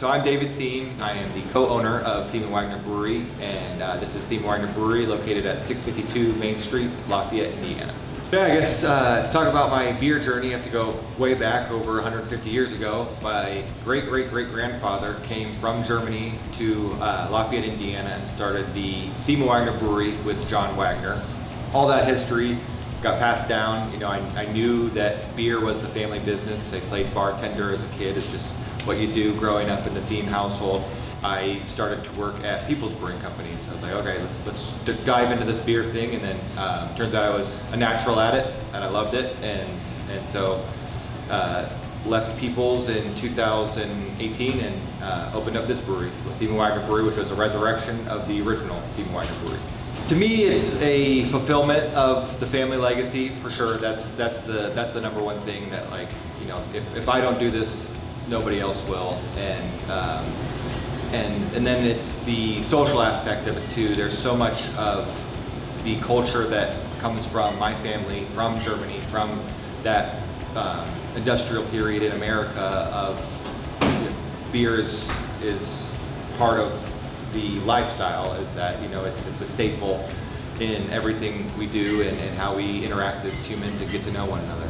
So I'm David Thieme. I am the co-owner of Thieme Wagner Brewery, and this is Thieme Wagner Brewery located at 652 Main Street, Lafayette, Indiana. Yeah, I guess to talk about my beer journey, I have to go way back over 150 years ago. My great-great-great-grandfather came from Germany to Lafayette, Indiana, and started the Thieme Wagner Brewery with John Wagner. All that history got passed down. You know, I knew that beer was the family business. I played bartender as a kid. It's just what you do growing up in the Thieme household. I started to work at people's brewing companies. I was like, okay, let's dive into this beer thing, and then turns out I was a natural at it, and I loved it, and so left People's in 2018 and opened up this brewery, Thieme Wagner Brewery, which was a resurrection of the original Thieme Wagner Brewery. To me, it's a fulfillment of the family legacy for sure. That's the number one thing that, like, you know, if I don't do this, nobody else will, and then it's the social aspect of it too. There's so much of the culture that comes from my family, from Germany, from that industrial period in America of, you know, beer is part of the lifestyle, is that, you know, it's a staple in everything we do and how we interact as humans and get to know one another.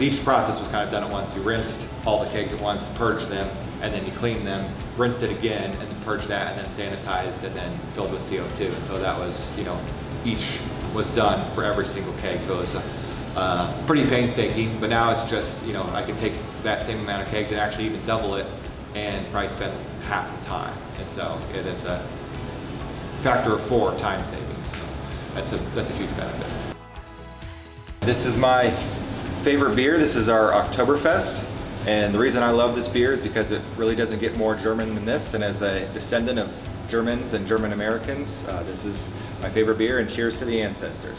Each process was kind of done at once. You rinsed all the kegs at once, purged them, and then you cleaned them, rinsed it again, and then purged that, and then sanitized, and then filled with CO2. And so that was, you know, each was done for every single keg. So it was pretty painstaking, but now it's just, you know, I can take that same amount of kegs and actually even double it and probably spend half the time. And so it's a factor of 4 time savings. So that's a huge benefit. This is my favorite beer. This is our Oktoberfest, and the reason I love this beer is because it really doesn't get more German than this, and as a descendant of Germans and German Americans, this is my favorite beer, and cheers to the ancestors.